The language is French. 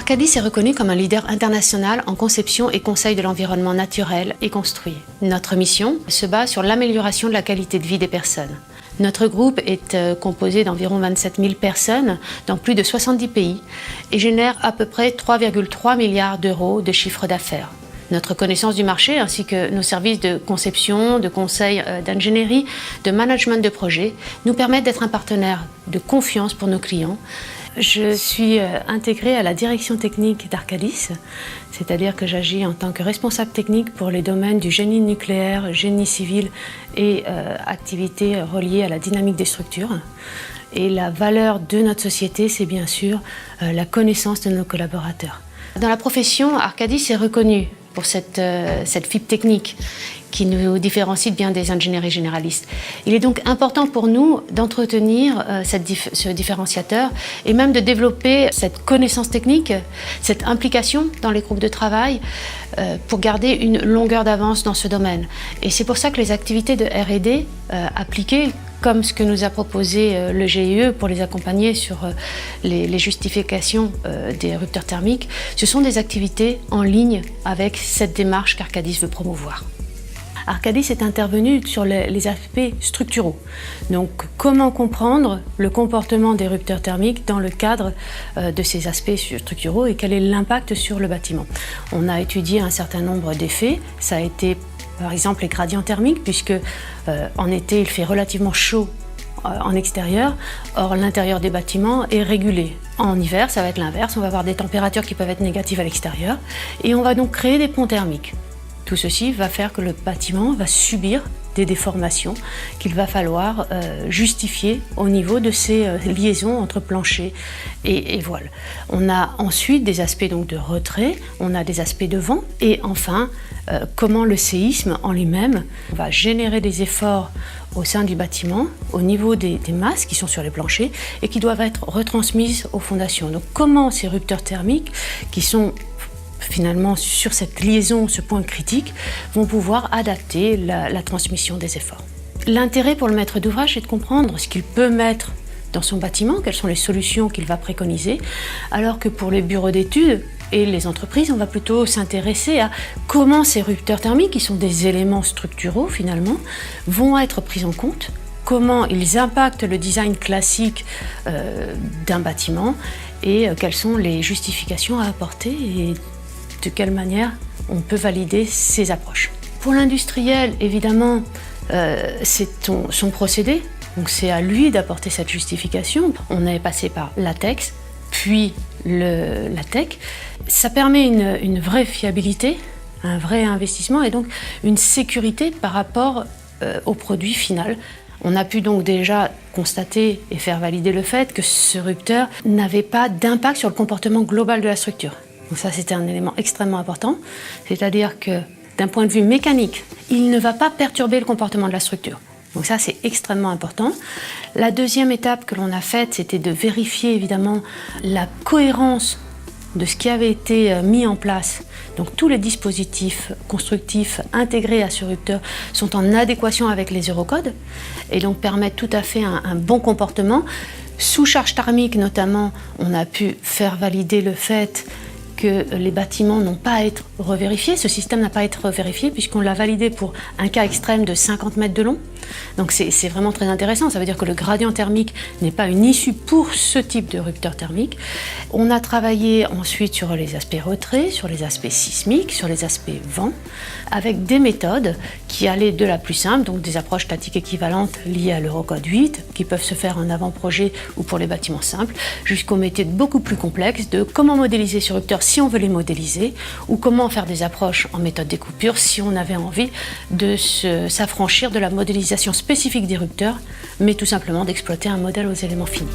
Arcadis est reconnu comme un leader international en conception et conseil de l'environnement naturel et construit. Notre mission se base sur l'amélioration de la qualité de vie des personnes. Notre groupe est composé d'environ 27 000 personnes dans plus de 70 pays et génère à peu près 3,3 milliards d'euros de chiffre d'affaires. Notre connaissance du marché ainsi que nos services de conception, de conseil d'ingénierie, de management de projet nous permettent d'être un partenaire de confiance pour nos clients. Je suis intégrée à la direction technique d'Arcadis, c'est-à-dire que j'agis en tant que responsable technique pour les domaines du génie nucléaire, génie civil et activités reliées à la dynamique des structures. Et la valeur de notre société, c'est bien sûr la connaissance de nos collaborateurs. Dans la profession, Arcadis est reconnu pour cette fibre technique qui nous différencie bien des ingénieries généralistes. Il est donc important pour nous d'entretenir ce différenciateur et même de développer cette connaissance technique, cette implication dans les groupes de travail pour garder une longueur d'avance dans ce domaine. Et c'est pour ça que les activités de R&D appliquées, comme ce que nous a proposé le GIE pour les accompagner sur les justifications des rupteurs thermiques, ce sont des activités en ligne avec cette démarche qu'Arcadis veut promouvoir. Arcadis est intervenu sur les aspects structuraux. Donc, comment comprendre le comportement des rupteurs thermiques dans le cadre de ces aspects structuraux et quel est l'impact sur le bâtiment. On a étudié un certain nombre d'effets. Ça a été par exemple les gradients thermiques, puisque en été il fait relativement chaud en extérieur, or l'intérieur des bâtiments est régulé. En hiver, ça va être l'inverse, on va avoir des températures qui peuvent être négatives à l'extérieur et on va donc créer des ponts thermiques. Tout ceci va faire que le bâtiment va subir des déformations qu'il va falloir justifier au niveau de ces liaisons entre plancher et voile. On a ensuite des aspects donc de retrait, on a des aspects de vent et enfin comment le séisme en lui-même va générer des efforts au sein du bâtiment, au niveau des masses qui sont sur les planchers et qui doivent être retransmises aux fondations. Donc comment ces rupteurs thermiques qui sont finalement sur cette liaison, ce point critique, vont pouvoir adapter la transmission des efforts. L'intérêt pour le maître d'ouvrage est de comprendre ce qu'il peut mettre dans son bâtiment, quelles sont les solutions qu'il va préconiser, alors que pour les bureaux d'études et les entreprises, on va plutôt s'intéresser à comment ces rupteurs thermiques, qui sont des éléments structuraux finalement, vont être pris en compte, comment ils impactent le design classique d'un bâtiment et quelles sont les justifications à apporter et de quelle manière on peut valider ces approches. Pour l'industriel, évidemment, c'est son procédé, donc c'est à lui d'apporter cette justification. On est passé par latex, puis la tech. Ça permet une vraie fiabilité, un vrai investissement et donc une sécurité par rapport au produit final. On a pu donc déjà constater et faire valider le fait que ce rupteur n'avait pas d'impact sur le comportement global de la structure. Donc ça, c'était un élément extrêmement important, c'est-à-dire que d'un point de vue mécanique, il ne va pas perturber le comportement de la structure. Donc ça, c'est extrêmement important. La deuxième étape que l'on a faite, c'était de vérifier évidemment la cohérence de ce qui avait été mis en place. Donc tous les dispositifs constructifs intégrés à ce rupteur sont en adéquation avec les Eurocodes et donc permettent tout à fait un bon comportement. Sous charge thermique notamment, on a pu faire valider le fait que les bâtiments n'ont pas à être revérifiés. Ce système n'a pas à être revérifié puisqu'on l'a validé pour un cas extrême de 50 mètres de long. Donc c'est vraiment très intéressant. Ça veut dire que le gradient thermique n'est pas une issue pour ce type de rupteur thermique. On a travaillé ensuite sur les aspects retrait, sur les aspects sismiques, sur les aspects vent, avec des méthodes qui allaient de la plus simple, donc des approches statiques équivalentes liées à l'Eurocode 8, qui peuvent se faire en avant-projet ou pour les bâtiments simples, jusqu'aux méthodes beaucoup plus complexes de comment modéliser ce rupteur si on veut les modéliser, ou comment faire des approches en méthode découpure si on avait envie de s'affranchir de la modélisation spécifique des rupteurs, mais tout simplement d'exploiter un modèle aux éléments finis.